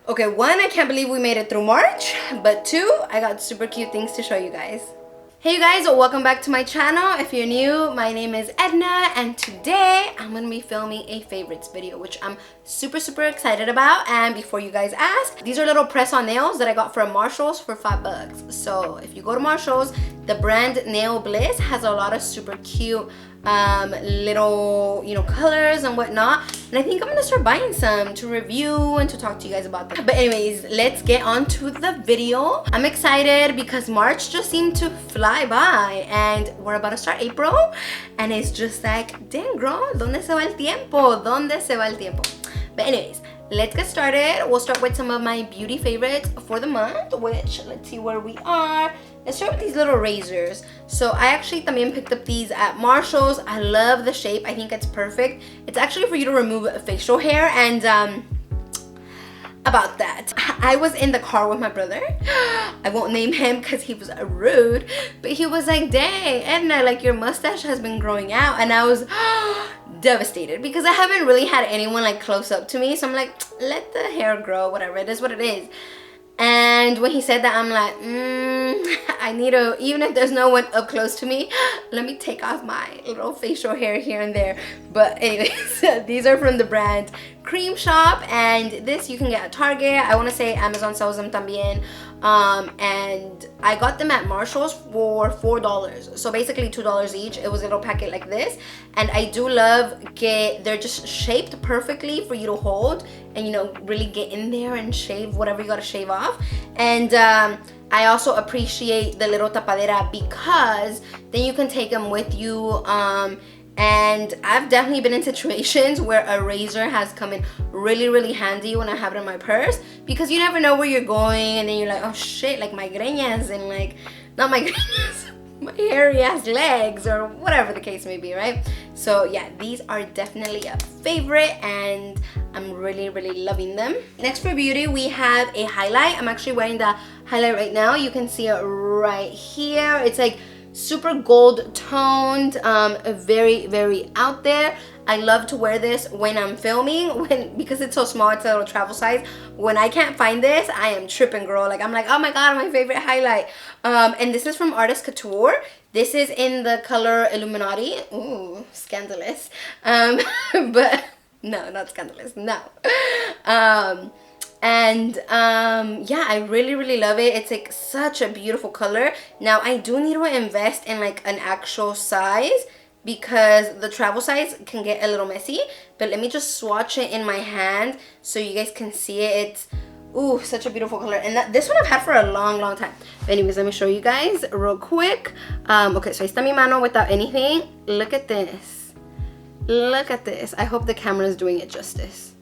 Okay, one, I can't believe we made it through March, but two, I got super cute things to show you guys. Hey you guys, welcome back to my channel. If you're new, my name is Edna, and today I'm gonna be filming a favorites video, which I'm super excited about. And before you guys ask, these are little press-on nails that I got from Marshall's for $5. So if you go to Marshall's, the brand Nail Bliss has a lot of super cute little, you know, colors and whatnot, and I think I'm gonna start buying some to review and to talk to you guys about them. But anyways, let's get on to the video. I'm excited because March just seemed to fly by, and we're about to start April, and it's just like, dang girl, ¿dónde se va el tiempo? ¿Dónde se va el tiempo? But anyways, let's get started. We'll start with some of my beauty favorites for the month, which, let's see where we are. Let's start with these little razors. So I actually también picked up these at Marshall's. I love the shape. I think it's perfect. It's actually for you to remove facial hair, and about that, I was in the car with my brother. I won't name him because he was rude, but he was like, dang, Edna, like your mustache has been growing out. And I was devastated because I haven't really had anyone like close up to me. So I'm like, let the hair grow, whatever, it is what it is. And when he said that, I'm like, I need to, even if there's no one up close to me, let me take off my little facial hair here and there. But anyways, these are from the brand Cream Shop, and this you can get at Target. I want to say Amazon sells them también. And I got them at Marshall's for $4. So basically $2 each. It was a little packet like this. And I do love they're just shaped perfectly for you to hold and, you know, really get in there and shave whatever you gotta shave off. And I also appreciate the little tapadera because then you can take them with you. And I've definitely been in situations where a razor has come in really handy when I have it in my purse, because you never know where you're going, and then you're like, oh shit, like migrañas, and like, not migrañas, my hairy ass legs, or whatever the case may be, right? So yeah, these are definitely a favorite, and I'm really loving them. Next for beauty, we have a highlight. I'm actually wearing the highlight right now. You can see it right here. It's like super gold toned, very out there. I love to wear this when I'm filming, because it's so small, it's a little travel size. When I can't find this, I am tripping, girl. Like, I'm like, oh my god, my favorite highlight. And this is from Artist Couture. This is in the color Illuminati. Ooh, scandalous. But no, not scandalous, no. Yeah, I really love it. It's like such a beautiful color. Now I do need to invest in like an actual size, because the travel size can get a little messy. But let me just swatch it in my hand so you guys can see it. It's, ooh, such a beautiful color. And this one I've had for a long time. But anyways, let me show you guys real quick. Okay, so ahí está mi mano without anything. Look at this. Look at this. I hope the camera is doing it justice.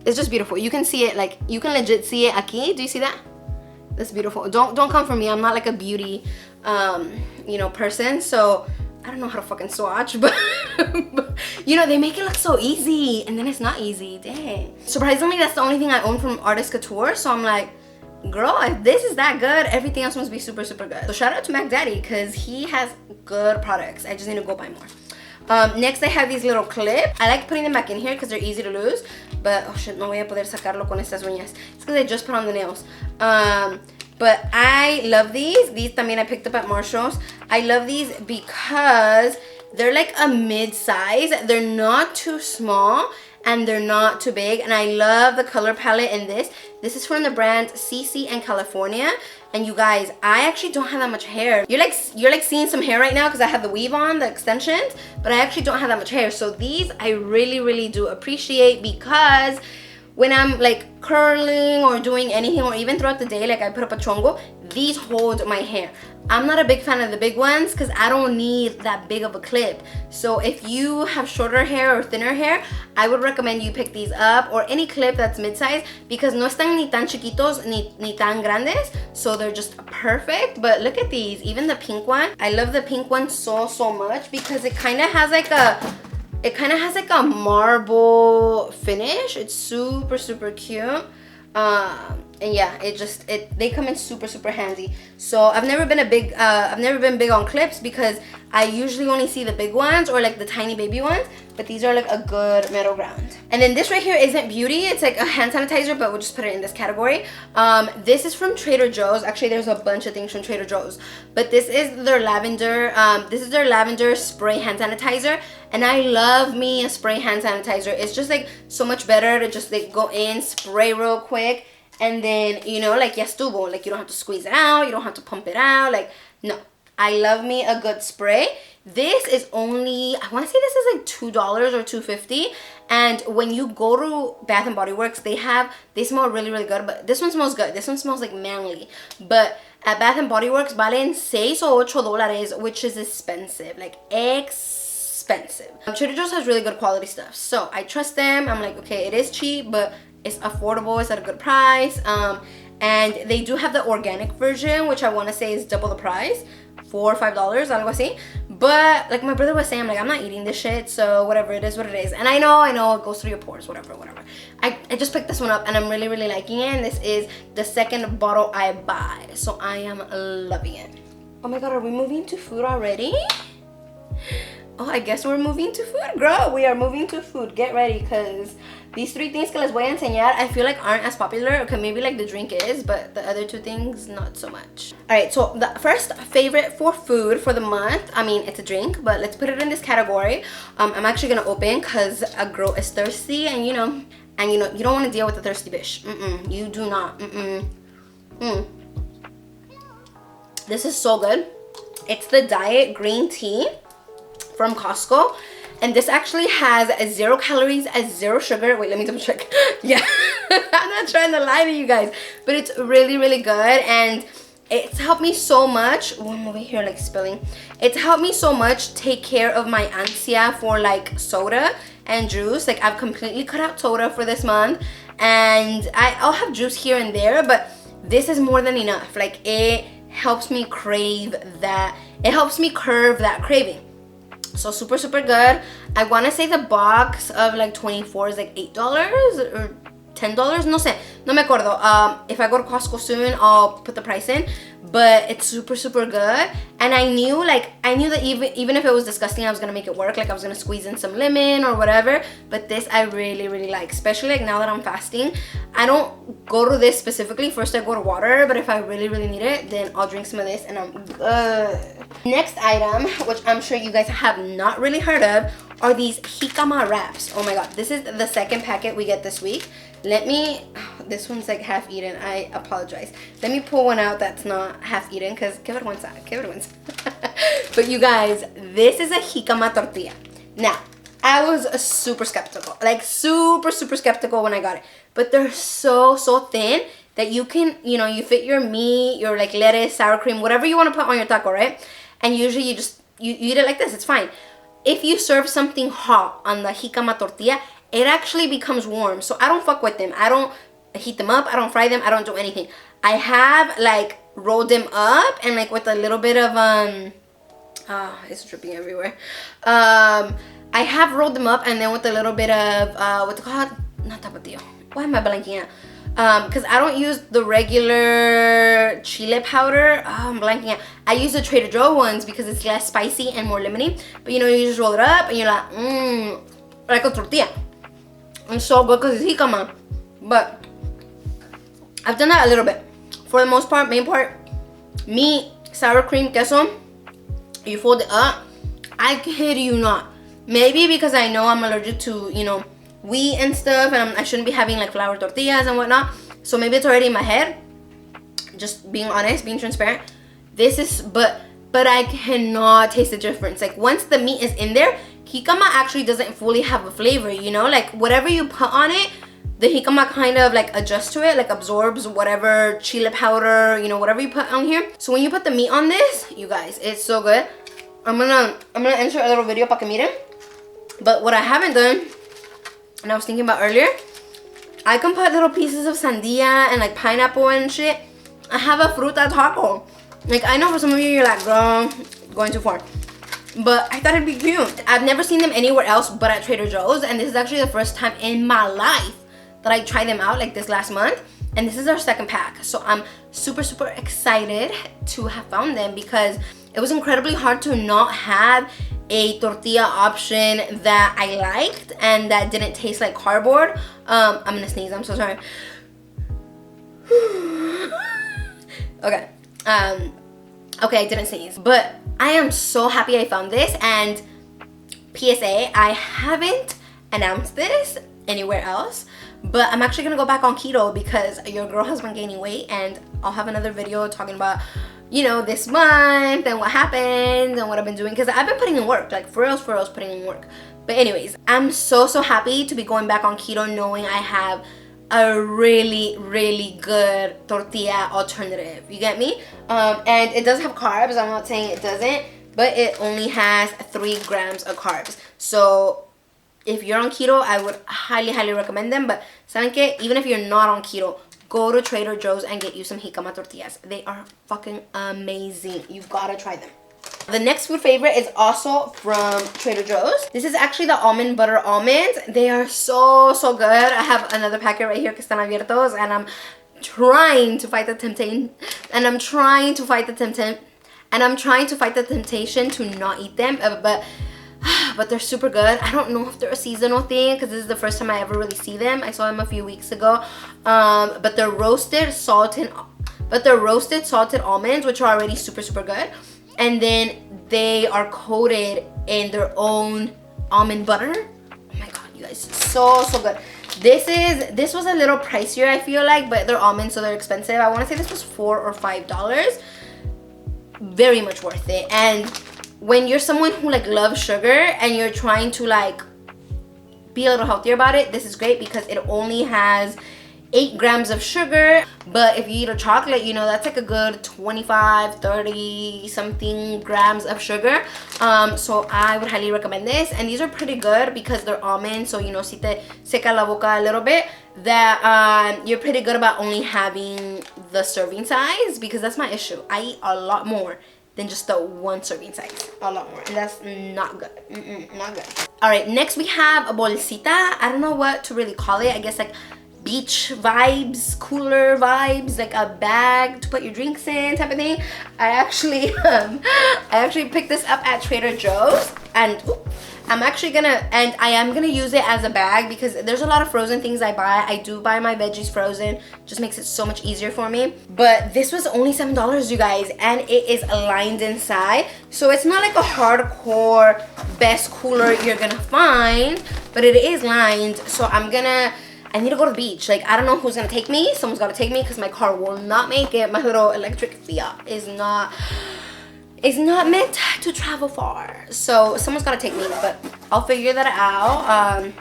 It's just beautiful. You can see it, like, you can legit see it aquí. Do you see that? That's beautiful. Don't come for me. I'm not like a beauty, you know, person. So I don't know how to fucking swatch, but you know, they make it look so easy, and then it's not easy. Dang. Surprisingly, that's the only thing I own from Artist Couture. So I'm like, girl, if this is that good, everything else must be super good. So shout out to Mac Daddy, because he has good products. I just need to go buy more. Next I have these little clips. I like putting them back in here because they're easy to lose. But, oh shit, no voy a poder sacarlo con estas uñas. It's because I just put on the nails. But I love these. These también I picked up at Marshall's. I love these because they're like a mid-size. They're not too small, and they're not too big. And I love the color palette in this. This is from the brand CC and California. And you guys, I actually don't have that much hair. You're like seeing some hair right now because I have the weave on, the extensions, but I actually don't have that much hair. So these I really do appreciate, because when I'm like curling or doing anything, or even throughout the day, like I put up a chongo, these hold my hair. I'm not a big fan of the big ones because I don't need that big of a clip. So if you have shorter hair or thinner hair, I would recommend you pick these up, or any clip that's mid-size, because no están ni tan chiquitos ni tan grandes. So they're just perfect. But look at these, even the pink one. I love the pink one so much because it kind of has like a marble finish. It's super cute. And yeah, they come in super handy. So I've never been big on clips because I usually only see the big ones or like the tiny baby ones, but these are like a good middle ground. And then this right here isn't beauty, it's like a hand sanitizer, but we'll just put it in this category. This is from Trader Joe's. Actually, there's a bunch of things from Trader Joe's, but this is their lavender spray hand sanitizer. And I love me a spray hand sanitizer. It's just like so much better to just like go in, spray real quick, and then, you know, like, ya estuvo. Like, you don't have to squeeze it out. You don't have to pump it out. Like, no. I love me a good spray. This is only, I want to say this is like $2 or $2.50. And when you go to Bath and Body Works, they smell really good. But this one smells good. This one smells like manly. But at Bath and Body Works, valen $6 or $8, which is expensive. Like, expensive. Trader Joe's has really good quality stuff. So I trust them. I'm like, okay, it is cheap, but it's affordable. It's at a good price. And they do have the organic version, which I want to say is double the price, $4 or $5, algo así. But like my brother was saying, I'm like, I'm not eating this shit, so whatever, it is what it is. And I know it goes through your pores, whatever. I just picked this one up and I'm really liking it. And this is the second bottle I buy, so I am loving it. Oh my god, are we moving to food already? Oh, I guess we're moving to food, girl. We are moving to food. Get ready, because these 3 things que les voy a enseñar, I feel like aren't as popular. Okay, maybe like the drink is, but the other 2 things, not so much. All right, so the first favorite for food for the month, I mean, it's a drink, but let's put it in this category. I'm actually gonna open because a girl is thirsty, and you know, you don't want to deal with a thirsty bitch. You do not. This is so good. It's the diet green tea from Costco, and this actually has 0 calories, 0 sugar. Wait, let me double check. Yeah, I'm not trying to lie to you guys, but it's really good, and it's helped me so much. Oh, I'm over here like spilling. It's helped me so much take care of my ansia for like soda and juice. Like, I've completely cut out soda for this month, and I'll have juice here and there, but this is more than enough. Like, it helps me crave that. It helps me curb that craving. So super good. I want to say the box of like 24 is like $8 or $10. No sé, no me acuerdo. If I go to Costco soon, I'll put the price in. But it's super good. And I knew that even if it was disgusting, I was gonna make it work. Like, I was gonna squeeze in some lemon or whatever. But this I really like, especially like now that I'm fasting. I don't go to this specifically. First I go to water, but if I really need it, then I'll drink some of this and I'm good. Next item, which I'm sure you guys have not really heard of, are these jicama wraps. Oh my god, this is the second packet we get this week. This one's like half eaten. I apologize. Let me pull one out that's not half eaten, because que vergüenza. But you guys, this is a jicama tortilla. Now, I was super skeptical. Like, super skeptical when I got it. But they're so thin that you can, you fit your meat, your like lettuce, sour cream, whatever you want to put on your taco, right? And usually you eat it like this. It's fine. If you serve something hot on the jicama tortilla, it actually becomes warm. So I don't fuck with them. I don't heat them up. I don't fry them. I don't do anything. I have like rolled them up and like with a little bit of it's dripping everywhere. I have rolled them up and then with a little bit of what's it called? Not tapatio. Why am I blanking out? Because I don't use the regular chile powder. I'm blanking out. I use the Trader Joe ones because it's less spicy and more lemony. But you just roll it up and you're like, like a tortilla. It's so good because it's jicama. But I've done that a little bit. For the most part, main part, meat, sour cream, queso. You fold it up. I kid you not. Maybe because I know I'm allergic to, wheat and stuff, and I shouldn't be having like flour tortillas and whatnot. So maybe it's already in my head. Just being honest, being transparent. But I cannot taste the difference. Like, once the meat is in there, jicama actually doesn't fully have a flavor, Like, whatever you put on it, the jicama kind of like adjusts to it, like absorbs whatever chile powder, whatever you put on here. So when you put the meat on this, you guys, it's so good. I'm gonna insert a little video para que miren. But what I haven't done, and I was thinking about earlier, I can put little pieces of sandia and like pineapple and shit. I have a fruta taco. Like, I know for some of you, you're like, girl, going too far. But I thought it'd be cute. I've never seen them anywhere else but at Trader Joe's. And this is actually the first time in my life that I tried them out, like this last month. and this is our second pack. So I'm super excited to have found them because it was incredibly hard to not have a tortilla option that I liked and that didn't taste like cardboard. I'm gonna sneeze, I'm so sorry. Okay, okay, I didn't sneeze, but I am so happy I found this. And PSA, I haven't announced this anywhere else, but I'm actually gonna go back on keto because your girl has been gaining weight, and I'll have another video talking about, you know, this month and what happened and what I've been doing, because I've been putting in work, like for reals putting in work. But anyways, I'm so happy to be going back on keto, knowing I have a really good tortilla alternative. You get me? And it does have carbs. I'm not saying it doesn't, but it only has 3 grams of carbs. So if you're on keto, I would highly recommend them. But ¿saben qué? Even if you're not on keto, go to Trader Joe's and get you some jicama tortillas. They are fucking amazing. You've got to try them. The next food favorite is also from Trader Joe's. This is actually the almond butter almonds. They are so good. I have another packet right here que están abiertos, and I'm trying to fight the temptation. And I'm trying to fight the temptation to not eat them, but they're super good. I don't know if they're a seasonal thing because this is the first time I ever really see them. I saw them a few weeks ago. But they're roasted salted almonds, which are already super good. And then they are coated in their own almond butter. Oh my god, you guys, so good. This was a little pricier, I feel like, but they're almonds, so they're expensive. I want to say this was $4 or $5. Very much worth it. And when you're someone who like loves sugar and you're trying to like be a little healthier about it, this is great because it only has 8 grams of sugar. But if you eat a chocolate, you know, that's like a good 25, 30 something grams of sugar. So I would highly recommend this. And these are pretty good because they're almonds, so you know, si te seca la boca a little bit, that you're pretty good about only having the serving size, because that's my issue. I eat a lot more than just the 1 serving size, a lot more, and that's not good. Not good. All right, next we have a bolsita. I don't know what to really call it. I guess like beach vibes, cooler vibes, like a bag to put your drinks in type of thing. I actually picked this up at Trader Joe's, and I am gonna use it as a bag because there's a lot of frozen things I buy. I do buy my veggies frozen, just makes it so much easier for me. But this was only $7, you guys, and it is lined inside, so it's not like a hardcore best cooler you're gonna find, but it is lined. So I need to go to the beach. Like, I don't know who's gonna take me. Someone's gotta take me because my car will not make it. My little electric Fiat is not meant to travel far. So someone's gotta take me, but I'll figure that out.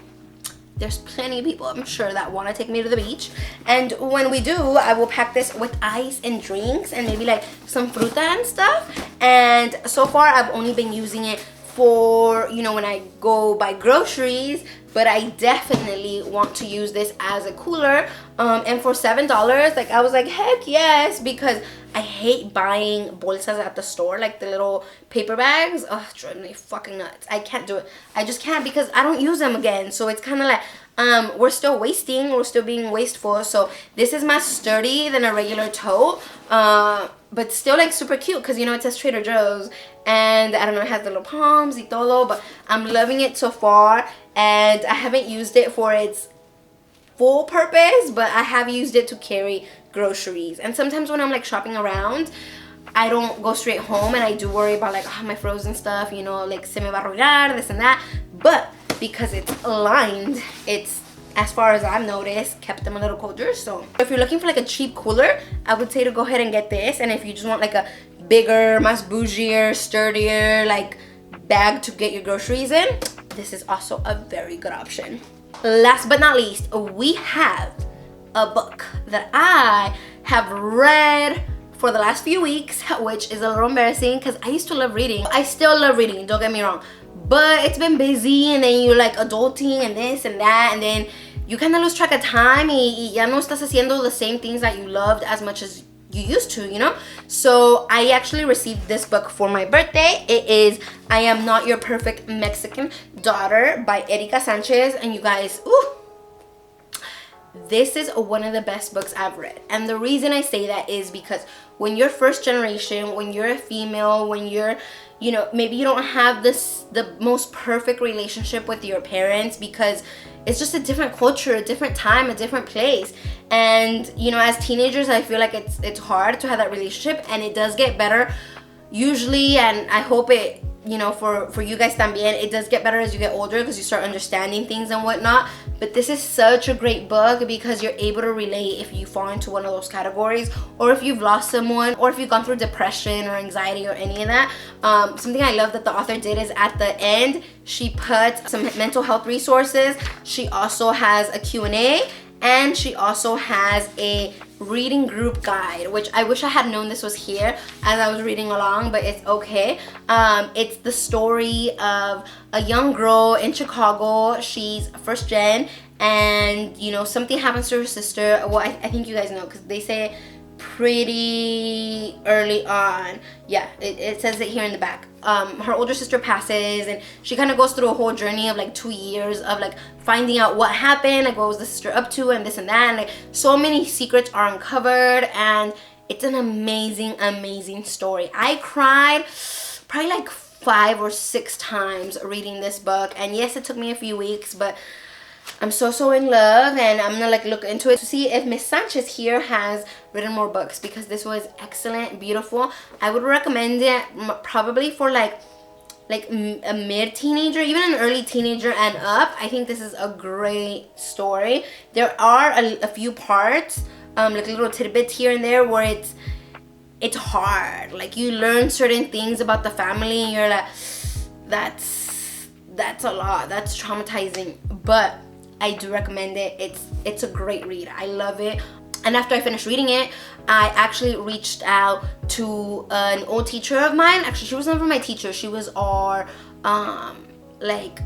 There's plenty of people, I'm sure, that wanna take me to the beach. And when we do, I will pack this with ice and drinks and maybe like some fruta and stuff. And so far, I've only been using it for, you know, when I go buy groceries, but I definitely want to use this as a cooler. And for $7, like, I was like, heck yes, because I hate buying bolsas at the store, like the little paper bags. Oh, it drives me fucking nuts. I can't do it. I just can't because I don't use them again. So it's kind of like, we're still wasting, we're still being wasteful. So this is more sturdy than a regular tote, but still like super cute because, you know, it says Trader Joe's, and I don't know, it has the little palms y todo, but I'm loving it so far. And I haven't used it for its full purpose, but I have used it to carry groceries. And sometimes when I'm like shopping around, I don't go straight home, and I do worry about like, oh, my frozen stuff, you know, like se me va a arruinar, this and that. But because it's lined, it's, as far as I've noticed, kept them a little colder. So if you're looking for like a cheap cooler, I would say to go ahead and get this. And if you just want like a bigger, más bougier, sturdier like bag to get your groceries in, this is also a very good option. Last but not least, we have a book that I have read for the last few weeks, which is a little embarrassing because I used to love reading. I still love reading, don't get me wrong, but it's been busy, and then you're like adulting and this and that, and then you kind of lose track of time y ya no estás haciendo the same things that you loved as much as you used to, you know? So I actually received this book for my birthday. It is I Am Not Your Perfect Mexican Daughter by Erika Sanchez. And you guys, ooh, this is one of the best books I've read. And the reason I say that is because when you're first generation, when you're a female, when you're, you know, maybe you don't have the most perfect relationship with your parents because it's just a different culture, a different time, a different place. And, you know, as teenagers, I feel like it's hard to have that relationship, and it does get better usually, and I hope it, you know, for you guys también, it does get better as you get older because you start understanding things and whatnot. But this is such a great book because you're able to relate if you fall into one of those categories, or if you've lost someone, or if you've gone through depression or anxiety or any of that. Something I love that the author did is at the end, she put some mental health resources. She also has a Q&A, and she also has a reading group guide, which I wish I had known this was here as I was reading along, but it's okay. It's the story of a young girl in Chicago. She's first gen, and you know, something happens to her sister. Well, I think you guys know because they say pretty early on. Yeah, it says it here in the back. Her older sister passes, and she kind of goes through a whole journey of like 2 years of like finding out what happened, like what was the sister up to, and this and that, and like so many secrets are uncovered, and it's an amazing story. I cried probably like 5 or 6 times reading this book, and yes, it took me a few weeks, but I'm so in love, and I'm gonna like look into it to see if Miss Sanchez here has written more books, because this was excellent, beautiful. I would recommend it probably for like a mid-teenager, even an early teenager and up. I think this is a great story. There are a few parts, like little tidbits here and there where it's hard. Like you learn certain things about the family, and you're like, that's a lot, that's traumatizing, but I do recommend it. It's a great read. I love it. And after I finished reading it, I actually reached out to an old teacher of mine. Actually, she was never my teacher. She was our like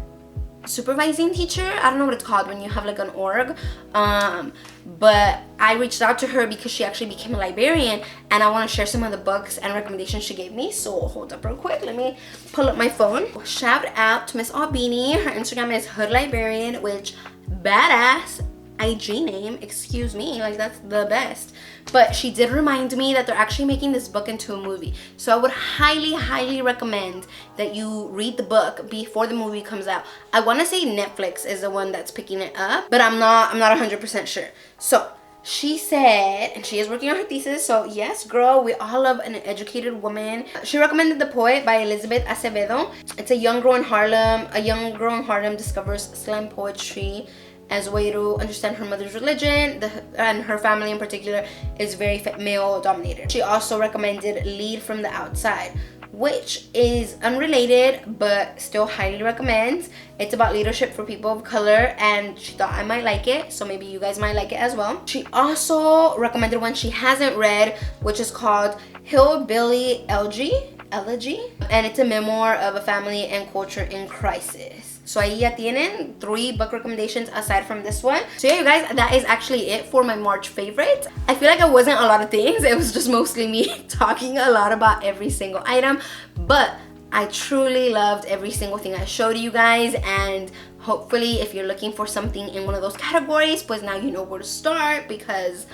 supervising teacher. I don't know what it's called when you have like an org. But I reached out to her because she actually became a librarian, and I want to share some of the books and recommendations she gave me. So hold up real quick. Let me pull up my phone. Shout out to Miss Albini. Her Instagram is Hood Librarian, which badass IG name, excuse me, like that's the best. But she did remind me that they're actually making this book into a movie, so I would highly recommend that you read the book before the movie comes out. I want to say Netflix is the one that's picking it up, but I'm not 100% sure. So she said, and she is working on her thesis, so yes girl, we all love an educated woman. She recommended The Poet by Elizabeth Acevedo. It's a young girl in Harlem. A young girl in Harlem discovers slam poetry as a way to understand her mother's religion, and her family in particular is very male dominated. She also recommended Lead from the Outside, which is unrelated but still highly recommends. It's about leadership for people of color, and she thought I might like it, so maybe you guys might like it as well. She also recommended one she hasn't read, which is called Hillbilly Elegy, and it's a memoir of a family and culture in crisis. So ahí ya tienen 3 book recommendations aside from this one. So yeah, you guys, that is actually it for my March favorites. I feel like it wasn't a lot of things. It was just mostly me talking a lot about every single item. But I truly loved every single thing I showed you guys. And hopefully if you're looking for something in one of those categories, pues now you know where to start, because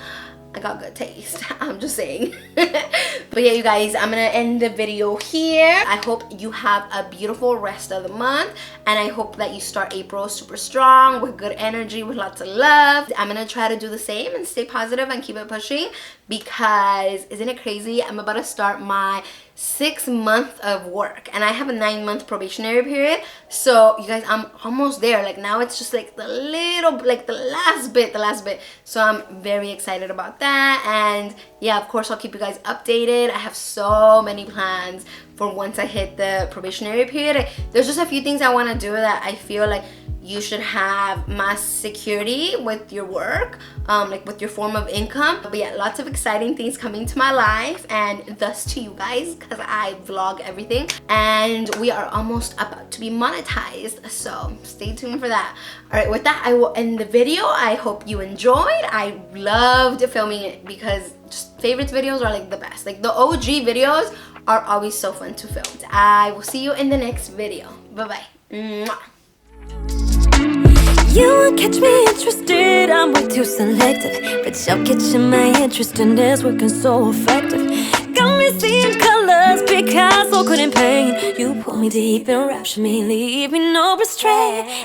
I got good taste. I'm just saying. But yeah, you guys, I'm gonna end the video here. I hope you have a beautiful rest of the month, and I hope that you start April super strong with good energy, with lots of love. I'm gonna try to do the same and stay positive and keep it pushing, because isn't it crazy? I'm about to start my 6 month of work, and I have a 9-month probationary period. So you guys, I'm almost there. Like now it's just like the last bit. So I'm very excited about that. And yeah, of course I'll keep you guys updated. I have so many plans for once I hit the probationary period. There's just a few things I want to do that I feel like you should have mass security with your work, like with your form of income. But yeah, lots of exciting things coming to my life, and thus to you guys, because I vlog everything. And we are almost about to be monetized, so stay tuned for that. All right, with that, I will end the video. I hope you enjoyed. I loved filming it because just favorites videos are like the best. Like the OG videos are always so fun to film. I will see you in the next video. Bye bye. Mwah. You won't catch me interested, I'm way too selective. But you're catching my interest and it's working so effective. Got me seeing colors Picasso couldn't paint. You pull me deep and rapture me, leave me no restraint.